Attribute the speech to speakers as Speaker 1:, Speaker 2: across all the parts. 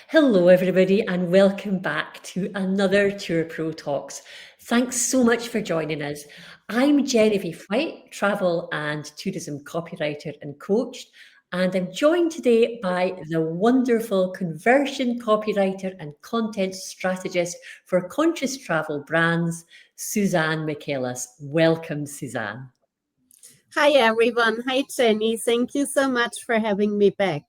Speaker 1: Hello, everybody, and welcome back to another Tour Pro Talks. Thanks so much for joining us. I'm Genevieve White, travel and tourism copywriter and coach, and I'm joined today by the wonderful conversion copywriter and content strategist for conscious travel brands, Susanne Michelus. Welcome, Susanne.
Speaker 2: Hi, everyone. Hi, Jenny. Thank you so much for having me back.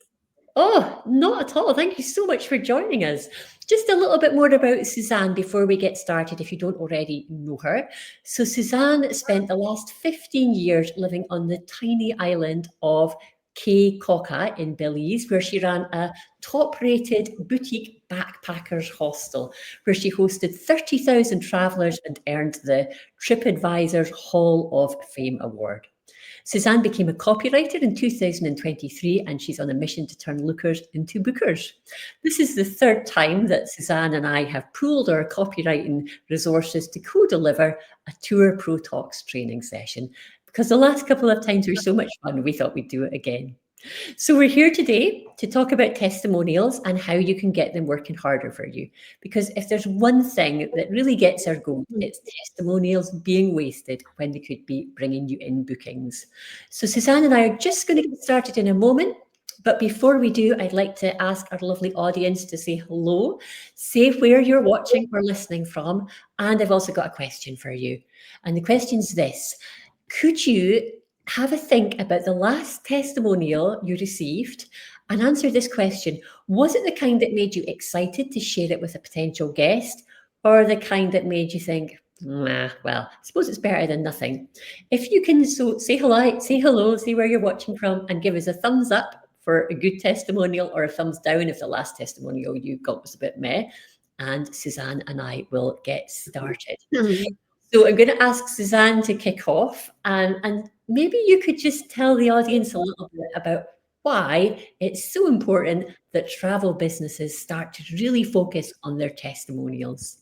Speaker 1: Oh, not at all. Thank you so much for joining us. Just a little bit more about Suzanne before we get started, if you don't already know her. So, Suzanne spent the last 15 years living on the tiny island of Caye Caulca in Belize, where she ran a top rated boutique backpackers hostel, where she hosted 30,000 travellers and earned the TripAdvisor's Hall of Fame Award. Suzanne became a copywriter in 2023, and she's on a mission to turn lookers into bookers. This is the third time that Suzanne and I have pooled our copywriting resources to co-deliver a Tour Pro Talks training session, because the last couple of times were so much fun, we thought we'd do it again. So we're here today to talk about testimonials and how you can get them working harder for you. Because if there's one thing that really gets our goat, it's testimonials being wasted when they could be bringing you in bookings. So Suzanne and I are just going to get started in a moment. But before we do, I'd like to ask our lovely audience to say hello, say where you're watching or listening from, and I've also got a question for you. And the question's this: could you have a think about the last testimonial you received and answer this question? Was it the kind that made you excited to share it with a potential guest, or the kind that made you think, nah, well, I suppose it's better than nothing? If you can, so say hello, say where you're watching from, and give us a thumbs up for a good testimonial, or a thumbs down if the last testimonial you got was a bit meh. And Suzanne and I will get started. So I'm going to ask Suzanne to kick off, and maybe you could just tell the audience a little bit about why it's so important that travel businesses start to really focus on their testimonials.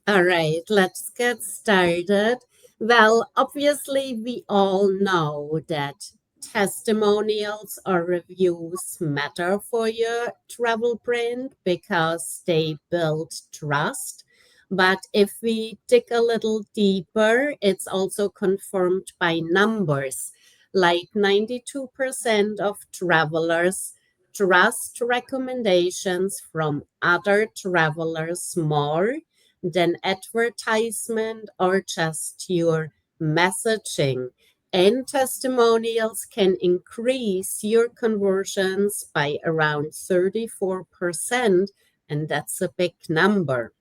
Speaker 2: All right, let's get started. Well, obviously, we all know that testimonials or reviews matter for your travel brand because they build trust. But if we dig a little deeper, it's also confirmed by numbers. Like 92% of travelers trust recommendations from other travelers more than advertisement or just your messaging. And testimonials can increase your conversions by around 34%, and that's a big number.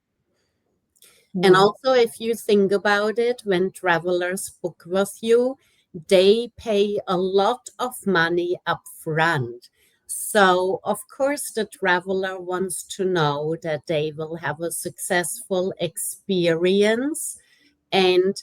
Speaker 2: And also, if you think about it, when travelers book with you, they pay a lot of money up front. So, of course, the traveler wants to know that they will have a successful experience. And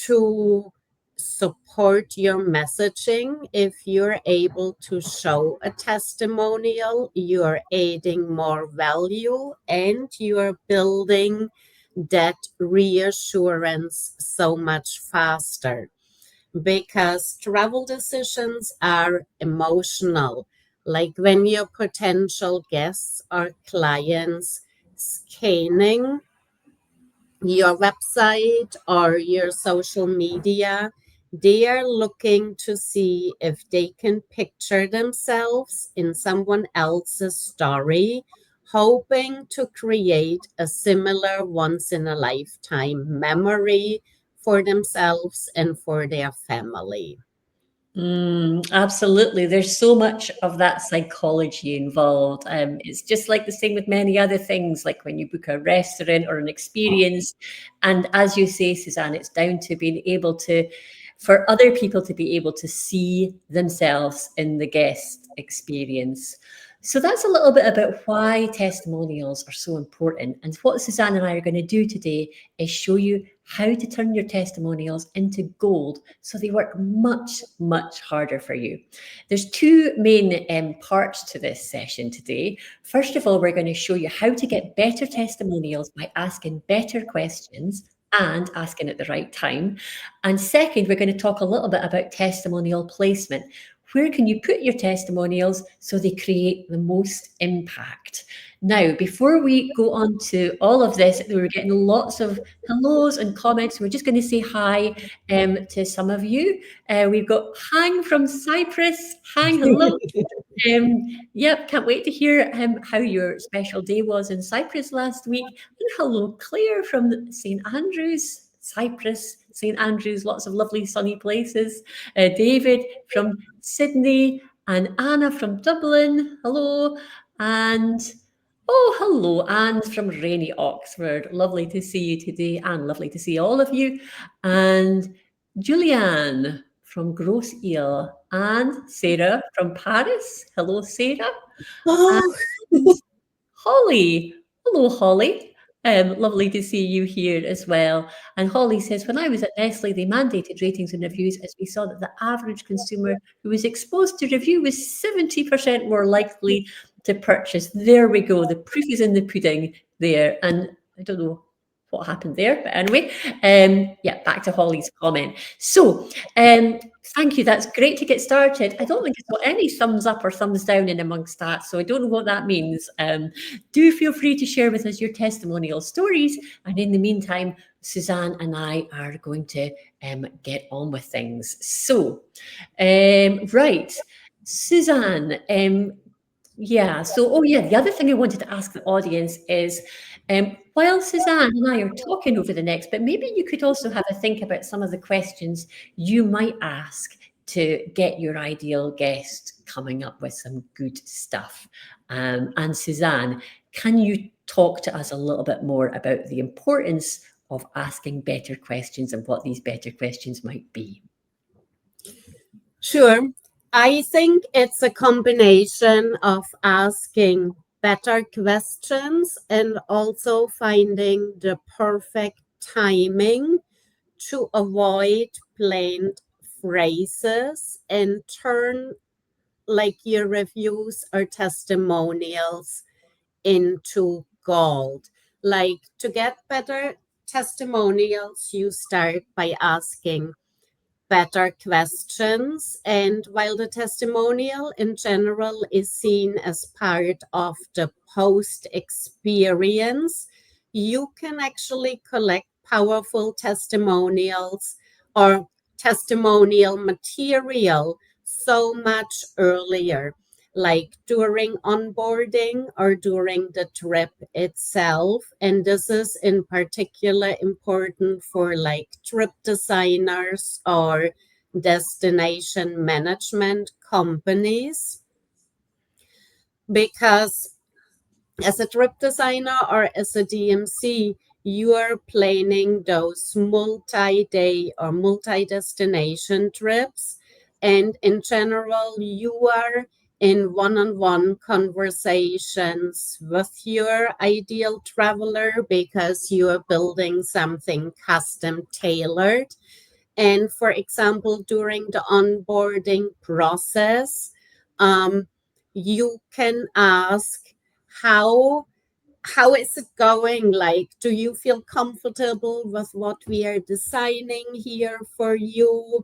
Speaker 2: to support your messaging, if you're able to show a testimonial, you're adding more value and you're building that reassurance so much faster, because travel decisions are emotional. Like when your potential guests or clients scanning your website or your social media, they are looking to see if they can picture themselves in someone else's story, hoping to create a similar once in a lifetime memory for themselves and for their family.
Speaker 1: Absolutely. There's so much of that psychology involved. It's just like the same with many other things, like when you book a restaurant or an experience. And as you say, Suzanne, it's down to being able to, for other people to be able to see themselves in the guest experience. So that's a little bit about why testimonials are so important. And what Suzanne and I are going to do today is show you how to turn your testimonials into gold so they work much, much harder for you. There's two main parts to this session today. First of all, we're going to show you how to get better testimonials by asking better questions and asking at the right time. And second, we're going to talk a little bit about testimonial placement, Where can you put your testimonials so they create the most impact? Now, before we go on to all of this, we were getting lots of hellos and comments. We're just going to say hi to some of you. We've got Hang from Cyprus. Hang, hello. Yep, can't wait to hear how your special day was in Cyprus last week. And hello, Claire from St. Andrews, Cyprus, St. Andrews, lots of lovely sunny places. David from Sydney and Anna from Dublin. Hello. And oh, hello, Anne from rainy Oxford. Lovely to see you today, and lovely to see all of you. And Julianne from Grosse Ile, and Sarah from Paris. Hello, Sarah.
Speaker 2: Oh,
Speaker 1: And Holly. Hello, Holly. Lovely to see you here as well. And Holly says, when I was at Nestle, they mandated ratings and reviews as we saw that the average consumer who was exposed to review was 70% more likely to purchase. There we go. The proof is in the pudding there. And I don't know what happened there, but anyway, yeah, back to Holly's comment. So, thank you. That's great to get started. I don't think it's got any thumbs up or thumbs down in amongst that, so I don't know what that means. Do feel free to share with us your testimonial stories, and in the meantime, Susanne and I are going to get on with things. So, right, Susanne. Yeah. So, oh yeah, the other thing I wanted to ask the audience is, while Susanne and I are talking over the next, but maybe you could also have a think about some of the questions you might ask to get your ideal guest coming up with some good stuff. And Susanne, can you talk to us a little bit more about the importance of asking better questions and what these better questions might be?
Speaker 2: sure. I think it's a combination of asking better questions and also finding the perfect timing to avoid plain phrases and turn like your reviews or testimonials into gold. Like to get better testimonials, you start by asking better questions. And while the testimonial in general is seen as part of the post experience, you can actually collect powerful testimonials or testimonial material so much earlier, like during onboarding or during the trip itself. And this is in particular important for like trip designers or destination management companies, because as a trip designer or as a DMC, you are planning those multi-day or multi-destination trips. And in general, you are in one-on-one conversations with your ideal traveler because you are building something custom tailored. And for example, during the onboarding process, you can ask, how is it going? Like, do you feel comfortable with what we are designing here for you?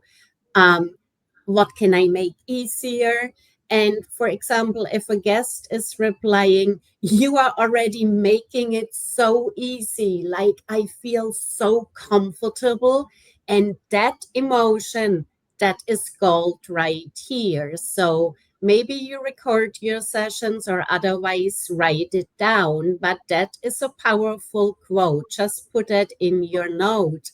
Speaker 2: What can I make easier? And for example, if a guest is replying, you are already making it so easy, like I feel so comfortable. And that emotion, that is gold right here. So maybe you record your sessions or otherwise write it down, but that is a powerful quote. Just put it in your note.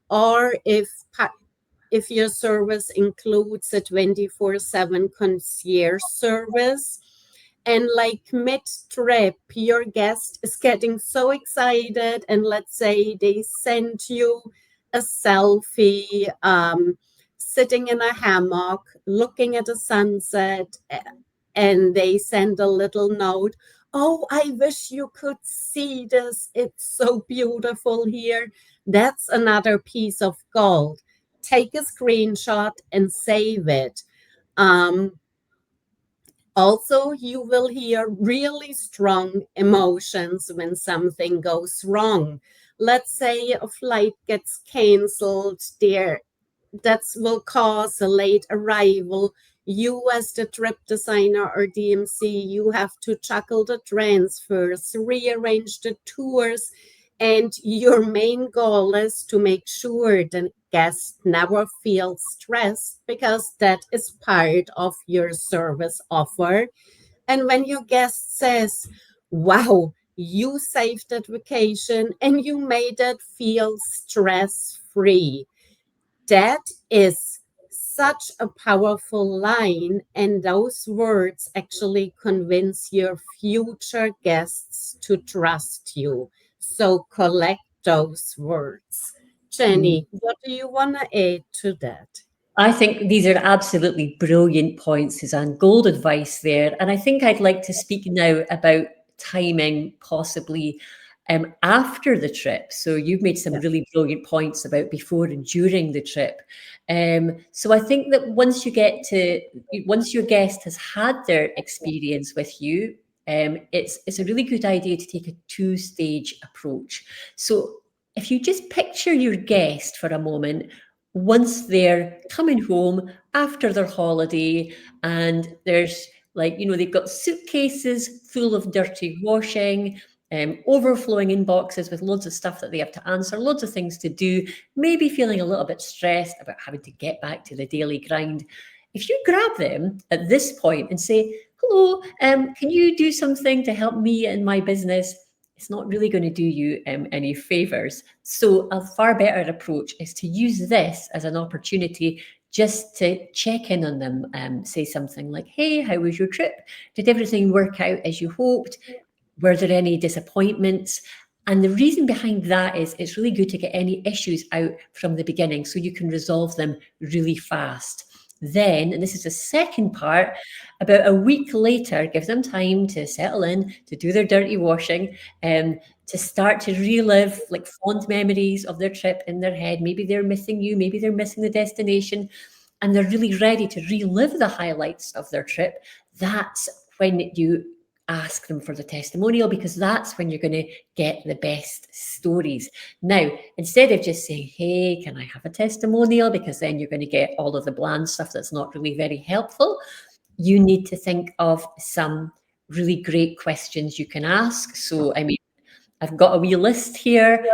Speaker 2: Or if your service includes a 24/7 concierge service, and like mid-trip your guest is getting so excited, and let's say they send you a selfie sitting in a hammock looking at the sunset, and they send a little note, oh, I wish you could see this, it's so beautiful here. That's another piece of gold. Take a screenshot and save it. Also, you will hear really strong emotions when something goes wrong. Let's say a flight gets canceled, that will cause a late arrival. You, as the trip designer or DMC, you have to juggle the transfers, rearrange the tours, and your main goal is to make sure the guest never feels stressed because that is part of your service offer. And when your guest says, wow, you saved that vacation and you made it feel stress free, that is such a powerful line. And those words actually convince your future guests to trust you. So collect those words. Jenny, what do you want to add to that?
Speaker 1: I think these are absolutely brilliant points, Suzanne. Gold advice there. And I think I'd like to speak now about timing, possibly after the trip. So you've made some
Speaker 2: Yeah.
Speaker 1: really brilliant points about before and during the trip. So I think that once your guest has had their experience with you, it's a really good idea to take a two-stage approach. So if you just picture your guest for a moment once they're coming home after their holiday, and there's they've got suitcases full of dirty washing, overflowing inboxes with loads of stuff that they have to answer, loads of things to do, maybe feeling a little bit stressed about having to get back to the daily grind. If you grab them at this point and say, hello, can you do something to help me in my business? It's not really going to do you any favors. So a far better approach is to use this as an opportunity just to check in on them. Say something like, hey, how was your trip? Did everything work out as you hoped? Were there any disappointments? And the reason behind that is it's really good to get any issues out from the beginning so you can resolve them really fast. Then, and this is the second part, about a week later, give them time to settle in, to do their dirty washing, to start to relive like fond memories of their trip in their head. Maybe they're missing you, maybe they're missing the destination, and they're really ready to relive the highlights of their trip. That's when you ask them for the testimonial, because that's when you're going to get the best stories. Now, instead of just saying, hey, can I have a testimonial? Because then you're going to get all of the bland stuff that's not really very helpful. You need to think of some really great questions you can ask. So, I mean, I've got a wee list here.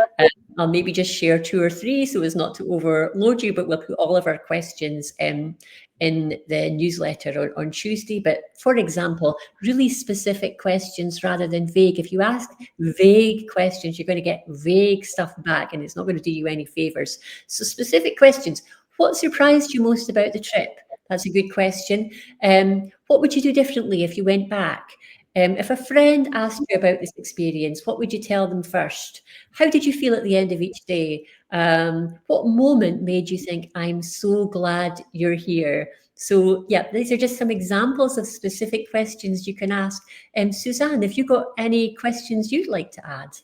Speaker 1: I'll maybe just share two or three so as not to overload you, but we'll put all of our questions in the newsletter on Tuesday. But for example, really specific questions rather than vague. If you ask vague questions, you're going to get vague stuff back and it's not going to do you any favors. So specific questions. What surprised you most about the trip? That's a good question. What would you do differently if you went back? If a friend asked you about this experience, what would you tell them first? How did you feel at the end of each day? What moment made you think, I'm so glad you're here? So yeah, these are just some examples of specific questions you can ask. Susanne, have you got any questions you'd like to add?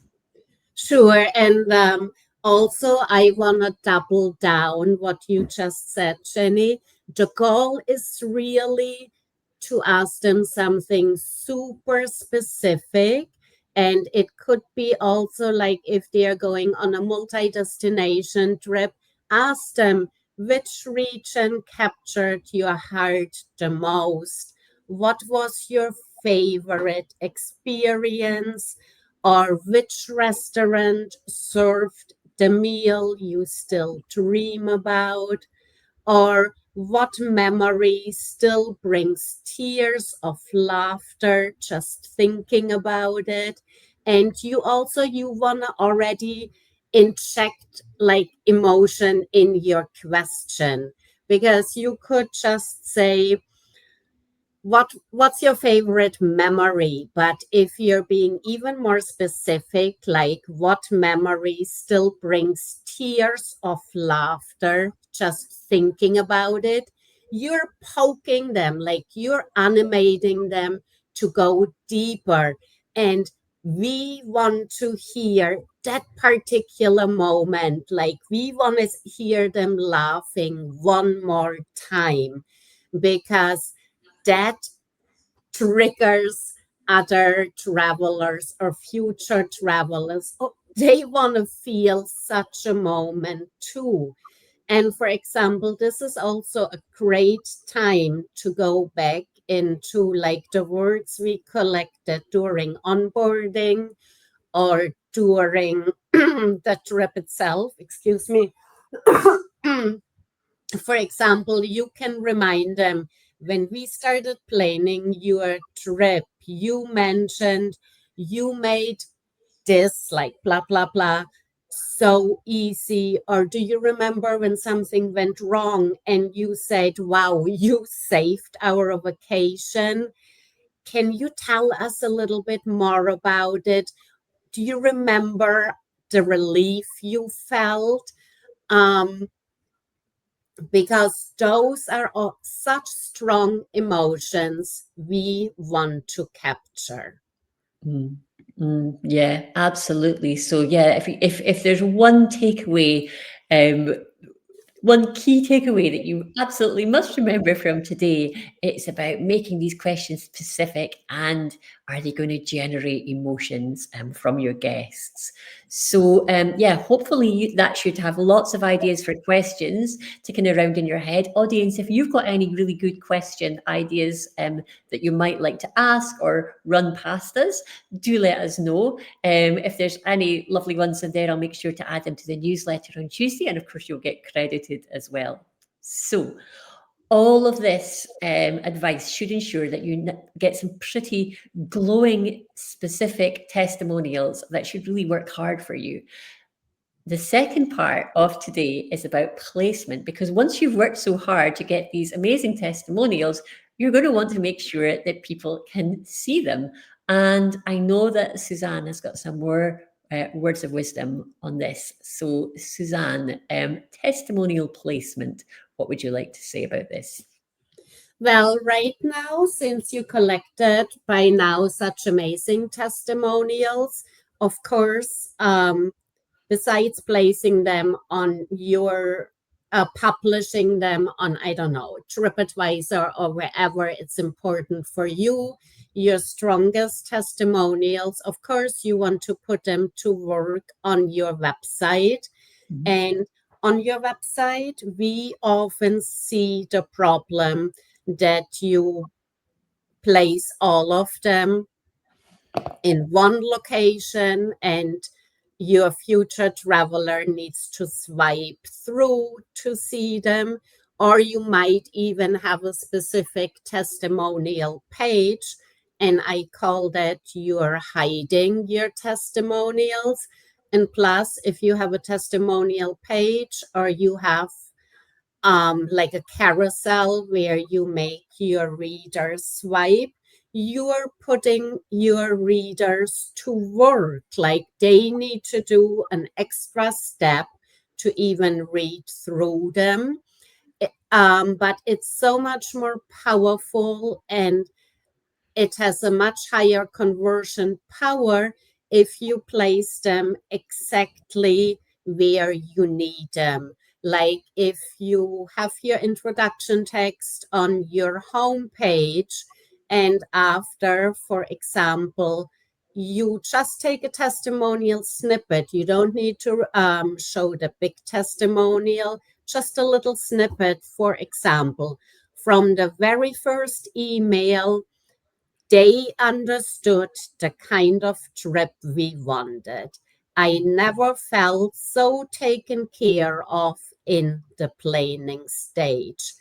Speaker 2: Sure. And also, I want to double down what you just said, Jenny. The goal is really to ask them something super specific. And it could be also like if they're going on a multi-destination trip, ask them which region captured your heart the most. What was your favorite experience? Or which restaurant served the meal you still dream about? Or what memory still brings tears of laughter just thinking about it? And you want to already inject like emotion in your question, because you could just say, what's your favorite memory? But if you're being even more specific, like what memory still brings tears of laughter just thinking about it, you're poking them, like you're animating them to go deeper. And we want to hear that particular moment, like we want to hear them laughing one more time, because that triggers other travelers or future travelers. Oh, they want to feel such a moment too. And for example, this is also a great time to go back into like the words we collected during onboarding or during the trip itself. Excuse me. For example, you can remind them when we started planning your trip, you mentioned you made this like blah blah blah so easy. Or do you remember when something went wrong and you said, wow, you saved our vacation? Can you tell us a little bit more about it? Do you remember the relief you felt? um because those are all such strong emotions we want to capture.
Speaker 1: Mm, yeah, absolutely. So yeah, if there's one takeaway, um, one key takeaway that you absolutely must remember from today, it's about making these questions specific and are they going to generate emotions from your guests? So, yeah, hopefully that should have lots of ideas for questions to kind of round in your head. Audience, if you've got any really good question ideas that you might like to ask or run past us, do let us know. If there's any lovely ones in there, I'll make sure to add them to the newsletter on Tuesday. And of course, you'll get credited as well. So, all of this advice should ensure that you get some pretty glowing, specific testimonials that should really work hard for you. The second part of today is about placement, because once you've worked so hard to get these amazing testimonials, you're going to want to make sure that people can see them. And I know that Susanne has got some more words of wisdom on this. So, Susanne, testimonial placement, what would you like to say about this?
Speaker 2: Well, right now, since you collected by now such amazing testimonials, of course, besides placing them on your publishing them on, I don't know, TripAdvisor or wherever it's important for you, your strongest testimonials, of course, you want to put them to work on your website.
Speaker 1: Mhm.
Speaker 2: And on your website, we often see the problem that you place all of them in one location and your future traveler needs to swipe through to see them. Or you might even have a specific testimonial page, and I call that you're hiding your testimonials. And plus, if you have a testimonial page or you have like a carousel where you make your readers swipe, you're putting your readers to work. Like they need to do an extra step to even read through them. But it's so much more powerful and it has a much higher conversion power if you place them exactly where you need them. Like if you have your introduction text on your home page, and after, for example, you just take a testimonial snippet. You don't need to show the big testimonial, just a little snippet, for example, from the very first email. They understood the kind of trip we wanted. I never felt so taken care of in the planning stage.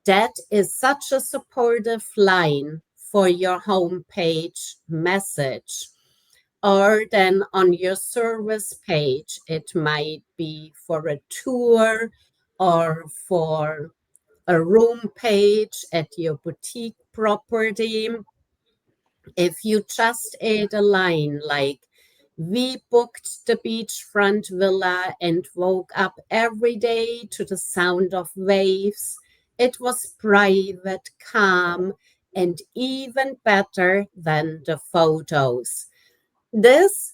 Speaker 2: That is such a supportive line for your homepage message. Or then on your service page, it might be for a tour or for a room page at your boutique property. If you just add a line like, we booked the beachfront villa and woke up every day to the sound of waves. It was private, calm, and even better than the photos. This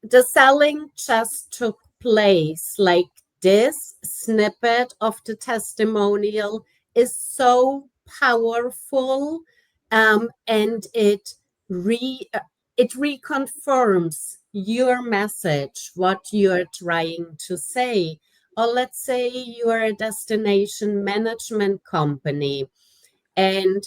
Speaker 2: the selling just took place. Like this snippet of the testimonial is so powerful, and it reconfirms your message, what you're trying to say. Or let's say you are a destination management company and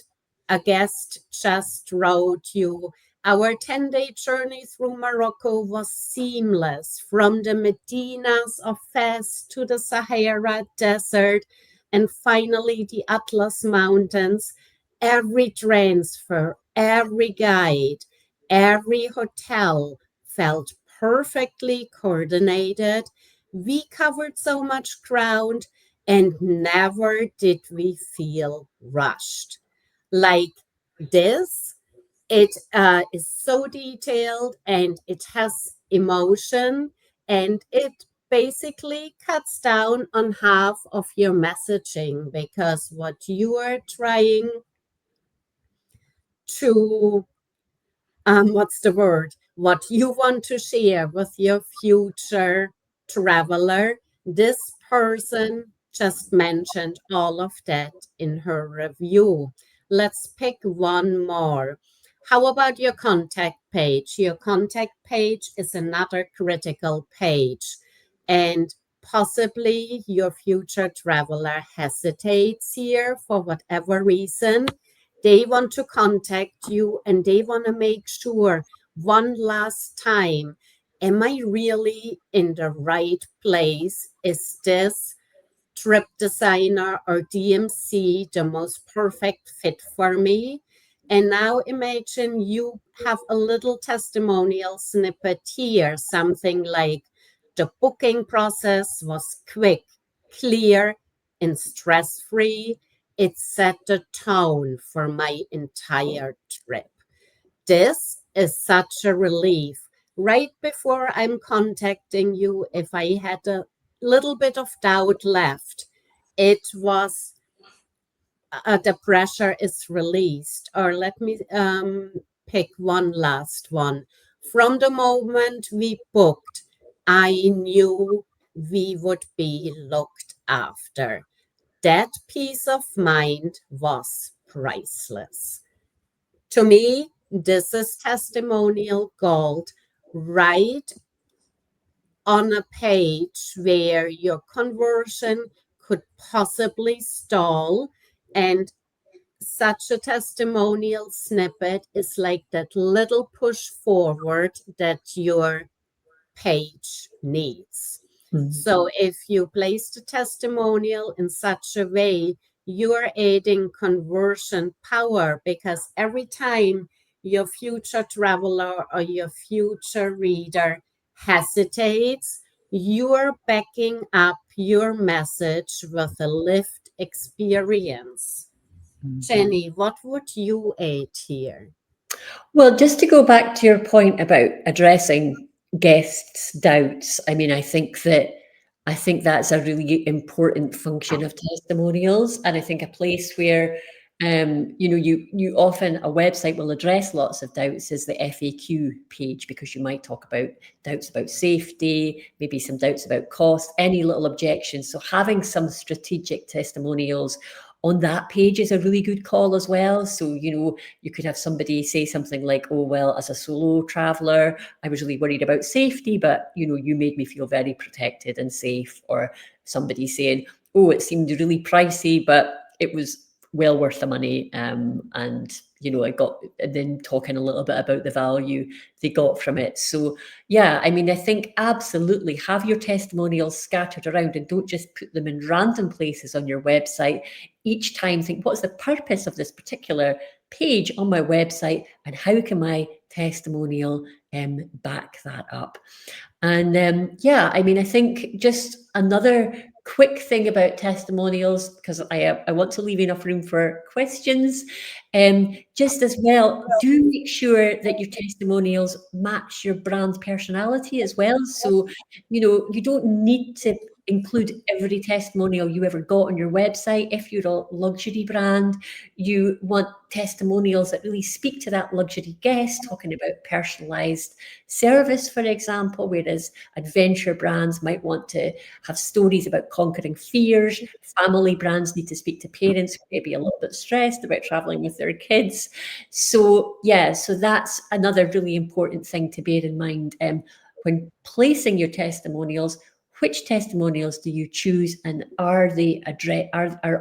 Speaker 2: a guest just wrote you, our 10-day journey through Morocco was seamless, from the Medinas of Fez to the Sahara Desert and finally the Atlas Mountains. Every transfer, every guide, every hotel felt perfectly coordinated. We covered so much ground and never did we feel rushed. Like this, it is so detailed and it has emotion, and it basically cuts down on half of your messaging because what you are trying to what's the word? What you want to share with your future traveler. This person just mentioned all of that in her review. Let's pick one more. How about your contact page? Your contact page is another critical page, and possibly your future traveler hesitates here for whatever reason. They want to contact you and they want to make sure one last time, am I really in the right place? Is this trip designer or DMC the most perfect fit for me? And now imagine you have a little testimonial snippet here, something like, the booking process was quick, clear, and stress free. It set the tone for my entire trip. This is such a relief. Right before I'm contacting you, if I had a little bit of doubt left, it was the pressure is released. Or let me pick one last one. From the moment we booked, I knew we would be looked after. That peace of mind was priceless. To me, this is testimonial gold, right on a page where your conversion could possibly stall. And such a testimonial snippet is like that little push forward that your page needs. So if you place the testimonial in such a way, you're adding conversion power, because every time your future traveler or your future reader hesitates, you're backing up your message with a lived experience. Jenny, what would you add here?
Speaker 1: Well, just to go back to your point about addressing guests' doubts, I mean, I think that's a really important function of testimonials, and I think a place where you know, you often a website will address lots of doubts is the FAQ page, because you might talk about doubts about safety, maybe some doubts about cost, any little objections. So having some strategic testimonials on that page is a really good call as well. So, you know, you could have somebody say something like, oh, well, as a solo traveler, I was really worried about safety, but, you know, you made me feel very protected and safe. Or somebody saying, oh, it seemed really pricey, but it was well worth the money. And, you know, and then talking a little bit about the value they got from it. So, yeah, I mean, I think absolutely have your testimonials scattered around and don't just put them in random places on your website. Each time think, what's the purpose of this particular page on my website, and how can my testimonial back that up? And yeah, I mean, I think just another quick thing about testimonials, because I want to leave enough room for questions. Just as well, do make sure that your testimonials match your brand personality as well. So, you know, you don't need to include every testimonial you ever got on your website. If you're a luxury brand, you want testimonials that really speak to that luxury guest, talking about personalized service, for example, whereas adventure brands might want to have stories about conquering fears. Family brands need to speak to parents who may be a little bit stressed about traveling with their kids. So, yeah, so that's another really important thing to bear in mind when placing your testimonials. which testimonials do you choose, and are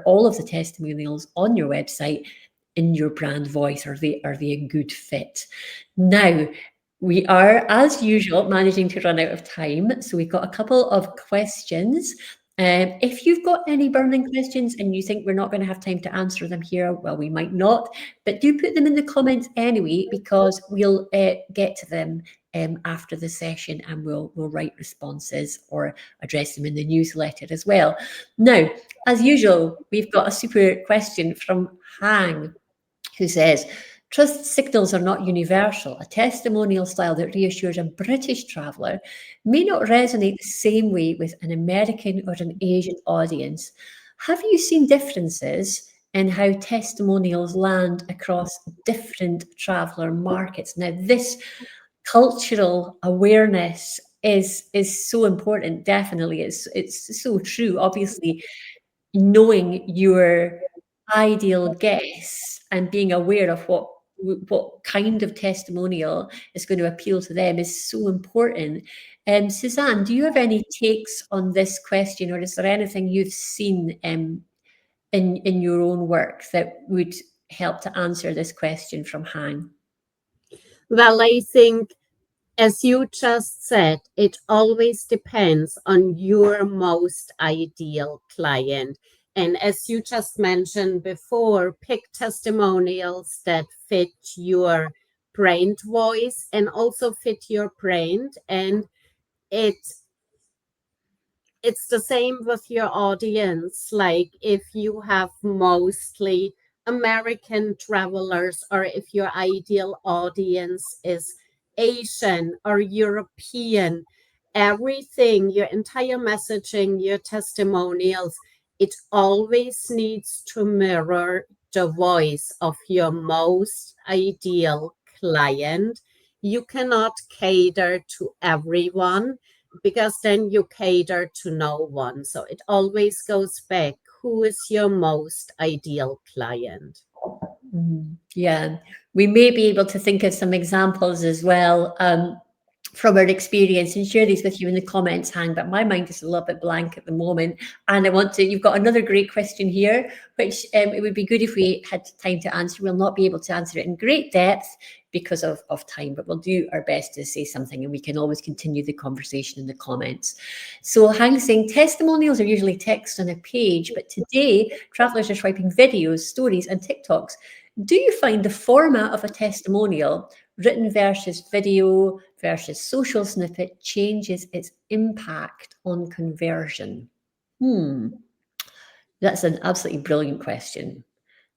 Speaker 1: all of the testimonials on your website in your brand voice? Are they a good fit? Now, we are, as usual, managing to run out of time, so we've got a couple of questions. If you've got any burning questions and you think we're not going to have time to answer them here, well, we might not, but do put them in the comments anyway, because we'll get to them after the session, and we'll write responses or address them in the newsletter as well. Now, as usual, we've got a super question from Hang, who says, trust signals are not universal. A testimonial style that reassures a British traveller may not resonate the same way with an American or an Asian audience. Have you seen differences in how testimonials land across different traveller markets? Now, this cultural awareness is so important. Definitely, it's so true. Obviously, knowing your ideal guests and being aware of what kind of testimonial is going to appeal to them is so important. Susanne, do you have any takes on this question, or is there anything you've seen in your own work that would help to answer this question from Hang?
Speaker 2: Well, I think, as you just said, it always depends on your most ideal client. And as you just mentioned before, pick testimonials that fit your brand voice and also fit your brand. And it it's the same with your audience. Like if you have mostly American travelers, or if your ideal audience is Asian or European, everything, your entire messaging, your testimonials, it always needs to mirror the voice of your most ideal client. You cannot cater to everyone, because then you cater to no one. So it always goes back, who is your most ideal client?
Speaker 1: Yeah, we may be able to think of some examples as well from our experience and share these with you in the comments, Hang, but my mind is a little bit blank at the moment. And you've got another great question here, which it would be good if we had time to answer. We'll not be able to answer it in great depth because of time, but we'll do our best to say something, and we can always continue the conversation in the comments. So Hang's saying testimonials are usually text on a page, but today travelers are swiping videos, stories, and TikToks. Do you find the format of a testimonial, written versus video versus social snippet, changes its impact on conversion? That's an absolutely brilliant question.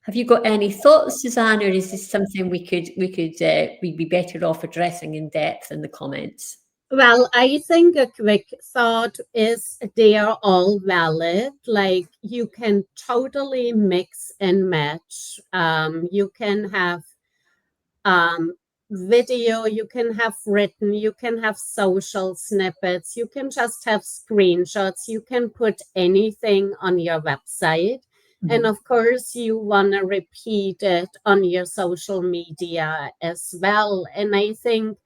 Speaker 1: Have you got any thoughts, Susanne, or is this something we'd be better off addressing in depth in the comments?
Speaker 2: Well, I think a quick thought is they are all valid. Like you can totally mix and match. You can have um, video, you can have written, you can have social snippets, you can just have screenshots, you can put anything on your website. And of course, you want to repeat it on your social media as well. And I think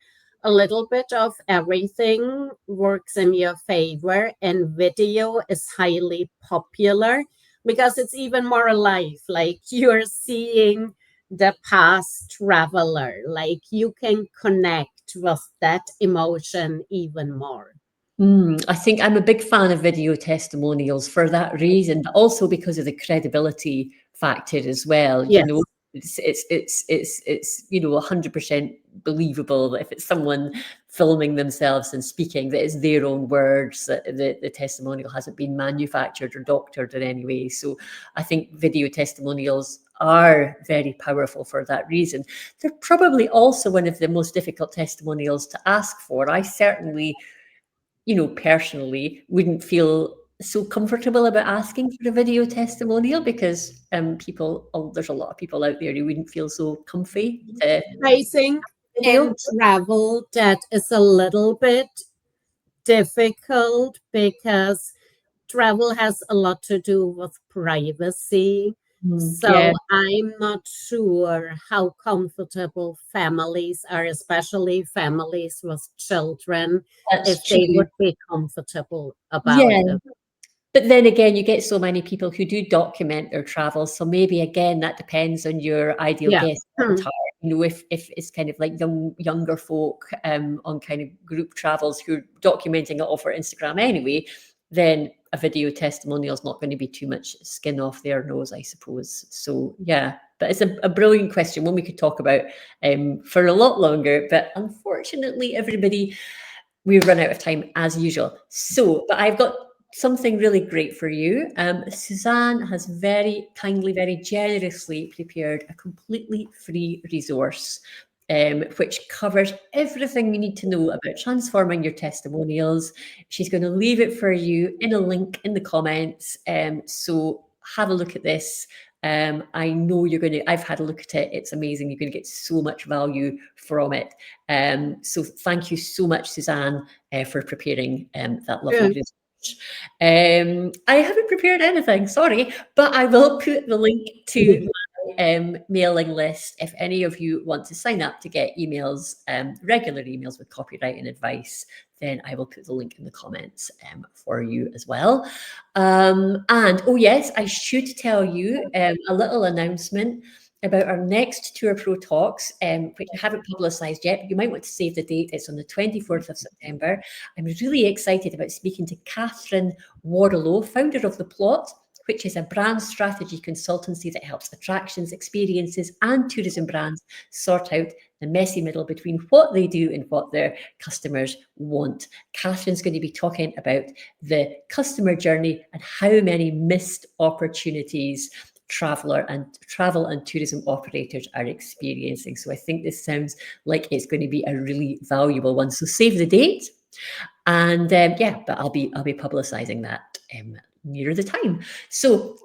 Speaker 2: a little bit of everything works in your favor, and video is highly popular because it's even more alive. Like you're seeing the past traveler, like you can connect with that emotion even more.
Speaker 1: I think I'm a big fan of video testimonials for that reason, but also because of the credibility factor as well. You know,
Speaker 2: Yes.
Speaker 1: it's 100% believable that if it's someone filming themselves and speaking, that it's their own words, that the testimonial hasn't been manufactured or doctored in any way. So I think video testimonials are very powerful for that reason. They're probably also one of the most difficult testimonials to ask for. I certainly, personally wouldn't feel so comfortable about asking for a video testimonial because there's a lot of people out there who wouldn't feel so comfy to
Speaker 2: I think
Speaker 1: video.
Speaker 2: in travel that is a little bit difficult because travel has a lot to do with privacy. So
Speaker 1: Yeah,
Speaker 2: I'm not sure how comfortable families are, especially families with children,
Speaker 1: that's
Speaker 2: if they
Speaker 1: true.
Speaker 2: would be comfortable about
Speaker 1: Yeah.
Speaker 2: it.
Speaker 1: But then again, you get so many people who do document their travels. So maybe again, that depends on your ideal
Speaker 2: Yeah.
Speaker 1: guest avatar. You know, if it's kind of like younger folk on kind of group travels who are documenting it all for Instagram anyway, then a video testimonial is not going to be too much skin off their nose, I suppose. So yeah, but it's a brilliant question, one we could talk about for a lot longer. But unfortunately, everybody, we run out of time as usual. So, but I've got something really great for you. Susanne has very kindly, very generously prepared a completely free resource, which covers everything you need to know about transforming your testimonials. She's going to leave it for you in a link in the comments. So have a look at this. I know you're going to, I've had a look at it. It's amazing. You're going to get so much value from it. So thank you so much, Susanne, for preparing that lovely
Speaker 2: Yeah.
Speaker 1: research. I haven't prepared anything, sorry, but I will put the link to my mailing list if any of you want to sign up to get emails, regular emails with copywriting advice. Then I will put the link in the comments for you as well. And oh yes, I should tell you a little announcement about our next Tour Pro Talks, which I haven't publicised yet, but you might want to save the date. It's on the 24th of September. I'm really excited about speaking to Catherine Wardelow, founder of The Plot, which is a brand strategy consultancy that helps attractions, experiences, and tourism brands sort out the messy middle between what they do and what their customers want. Catherine's going to be talking about the customer journey and how many missed opportunities travel and tourism operators are experiencing. So I think this sounds like it's going to be a really valuable one. So save the date, and yeah, but I'll be publicising that nearer the time. So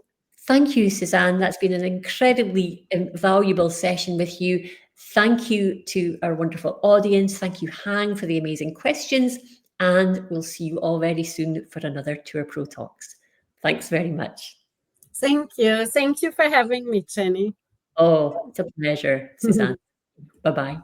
Speaker 1: thank you, Susanne. That's been an incredibly valuable session with you. Thank you to our wonderful audience. Thank you, Hang, for the amazing questions. And we'll see you all very soon for another Tour Pro Talks. Thanks very much.
Speaker 2: Thank you. Thank you for having me, Jenny.
Speaker 1: Oh, it's a pleasure, Susanne. Bye-bye.